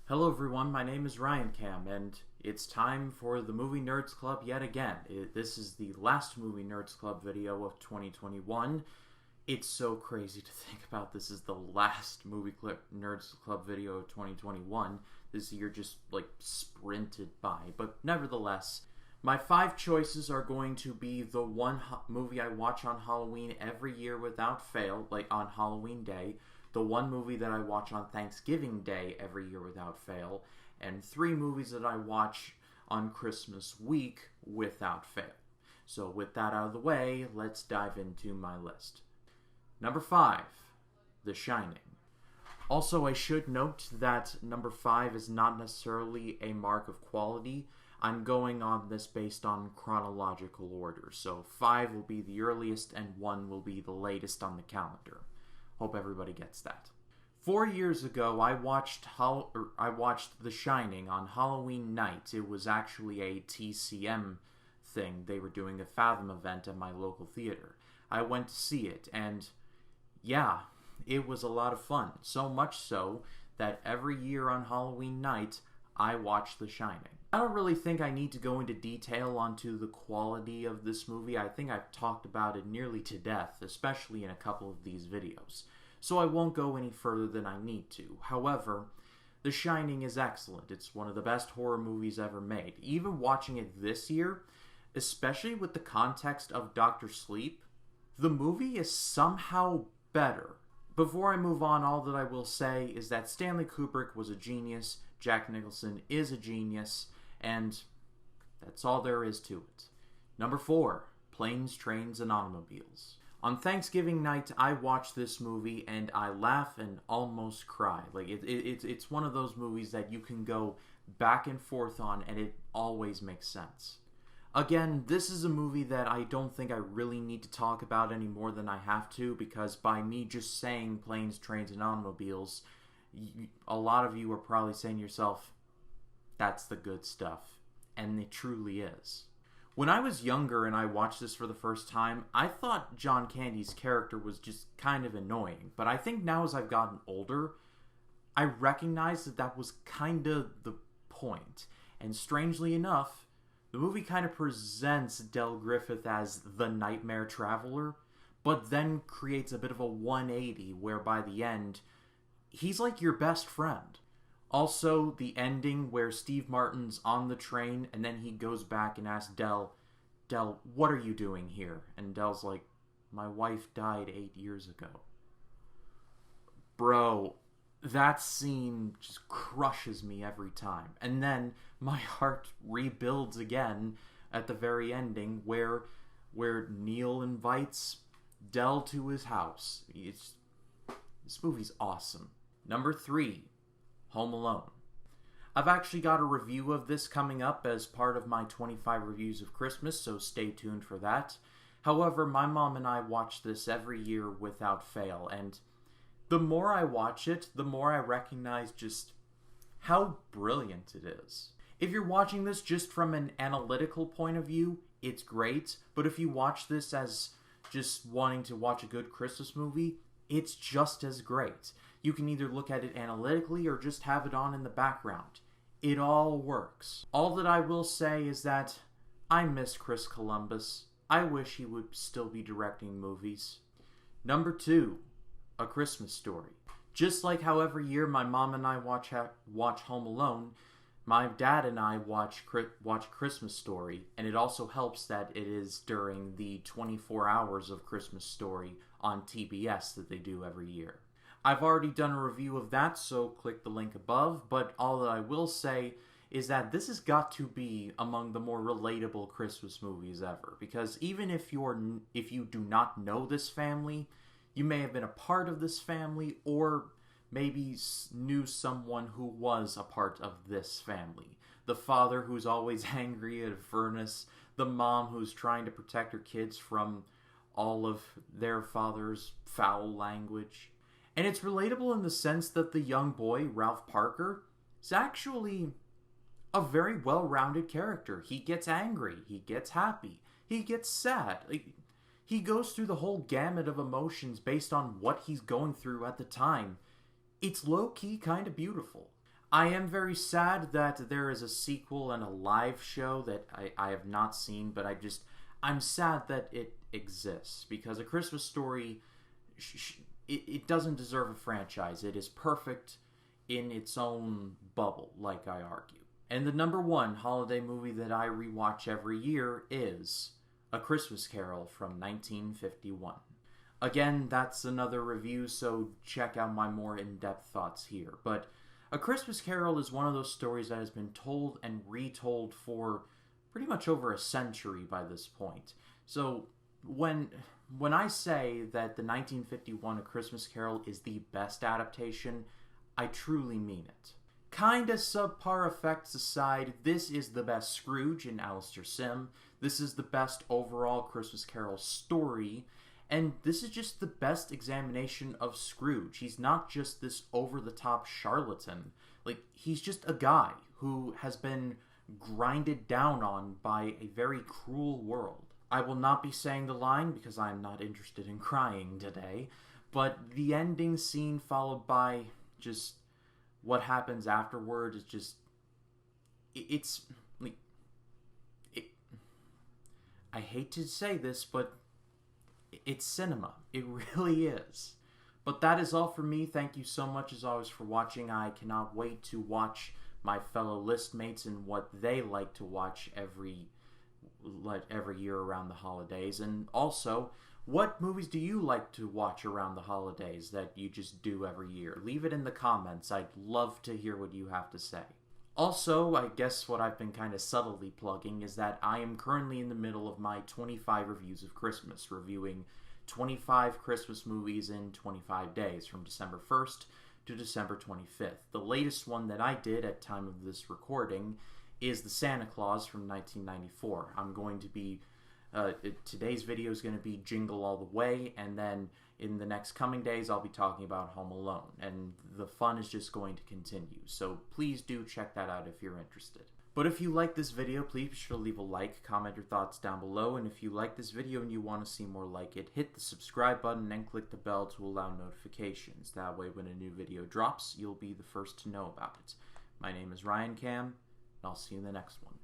Hello everyone, my name is Ryan Cam, and it's time for the Movie Nerds Club yet again. This is the last Movie Nerds Club video of 2021. It's so crazy to think about this is the last Nerds Club video of 2021. This year just, sprinted by. But nevertheless, my 5 choices are going to be the one movie I watch on Halloween every year without fail, on Halloween Day, the one movie that I watch on Thanksgiving Day every year without fail, and 3 movies that I watch on Christmas week without fail. So with that out of the way, let's dive into my list. Number 5, The Shining. Also, I should note that number 5 is not necessarily a mark of quality. I'm going on this based on chronological order, so 5 will be the earliest and 1 will be the latest on the calendar. Hope everybody gets that. 4 years ago, I watched The Shining on Halloween night. It was actually a TCM thing. They were doing a Fathom event at my local theater. I went to see it, and yeah, it was a lot of fun. So much so that every year on Halloween night, I watch The Shining. I don't really think I need to go into detail onto the quality of this movie. I think I've talked about it nearly to death, especially in a couple of these videos. So I won't go any further than I need to. However, The Shining is excellent. It's one of the best horror movies ever made. Even watching it this year, especially with the context of Dr. Sleep, the movie is somehow better. Before I move on, all that I will say is that Stanley Kubrick was a genius, Jack Nicholson is a genius, and that's all there is to it. Number 4, Planes, Trains, and Automobiles. On Thanksgiving night, I watch this movie and I laugh and almost cry. It's one of those movies that you can go back and forth on and it always makes sense. Again, this is a movie that I don't think I really need to talk about any more than I have to, because by me just saying Planes, Trains, and Automobiles, a lot of you are probably saying to yourself, that's the good stuff. And it truly is. When I was younger and I watched this for the first time, I thought John Candy's character was just kind of annoying. But I think now as I've gotten older, I recognize that that was kind of the point. And strangely enough, the movie kind of presents Del Griffith as the nightmare traveler, but then creates a bit of a 180 where by the end, he's like your best friend. Also, the ending where Steve Martin's on the train and then he goes back and asks Del, what are you doing here? And Del's like, my wife died 8 years ago. Bro, that scene just crushes me every time. And then my heart rebuilds again at the very ending where Neil invites Del to his house. This movie's awesome. Number 3, Home Alone. I've actually got a review of this coming up as part of my 25 reviews of Christmas, so stay tuned for that. However, my mom and I watch this every year without fail, and the more I watch it, the more I recognize just how brilliant it is. If you're watching this just from an analytical point of view, it's great, but if you watch this as just wanting to watch a good Christmas movie, it's just as great. You can either look at it analytically or just have it on in the background. It all works. All that I will say is that I miss Chris Columbus. I wish he would still be directing movies. Number 2, A Christmas Story. Just like how every year my mom and I watch Home Alone, my dad and I watch Christmas Story, and it also helps that it is during the 24 hours of Christmas Story on TBS that they do every year. I've already done a review of that, so click the link above, but all that I will say is that this has got to be among the more relatable Christmas movies ever, because even if you do not know this family, you may have been a part of this family, or maybe knew someone who was a part of this family. The father who's always angry at a furnace, the mom who's trying to protect her kids from all of their father's foul language. And it's relatable in the sense that the young boy, Ralph Parker, is actually a very well-rounded character. He gets angry, he gets happy, he gets sad. He goes through the whole gamut of emotions based on what he's going through at the time. It's low-key kind of beautiful. I am very sad that there is a sequel and a live show that I have not seen, but I'm sad that it exists, because A Christmas Story, it doesn't deserve a franchise. It is perfect in its own bubble, like I argue. And the number one holiday movie that I rewatch every year is A Christmas Carol from 1951. Again, that's another review, so check out my more in-depth thoughts here. But A Christmas Carol is one of those stories that has been told and retold for pretty much over a century by this point. So when I say that the 1951 A Christmas Carol is the best adaptation, I truly mean it. Kinda subpar effects aside, this is the best Scrooge in Alistair Sim. This is the best overall Christmas Carol story. And this is just the best examination of Scrooge. He's not just this over-the-top charlatan. Like, he's just a guy who has been grinded down on by a very cruel world. I will not be saying the line because I'm not interested in crying today, but the ending scene followed by just what happens afterward is just... It's... like... I hate to say this, but... it's cinema. It really is. But that is all for me. Thank you so much as always for watching. I cannot wait to watch my fellow listmates and what they like to watch every year around the holidays. And also, what movies do you like to watch around the holidays that you just do every year? Leave it in the comments. I'd love to hear what you have to say. Also, I guess what I've been kind of subtly plugging is that I am currently in the middle of my 25 reviews of Christmas, reviewing 25 Christmas movies in 25 days, from December 1st to December 25th. The latest one that I did at time of this recording is The Santa Claus from 1994. I'm going to be, today's video is going to be Jingle All the Way, and then in the next coming days, I'll be talking about Home Alone, and the fun is just going to continue, so please do check that out if you're interested. But if you like this video, please be sure to leave a like, comment your thoughts down below, and if you like this video and you want to see more like it, hit the subscribe button and click the bell to allow notifications. That way when a new video drops, you'll be the first to know about it. My name is Ryan Cam, and I'll see you in the next one.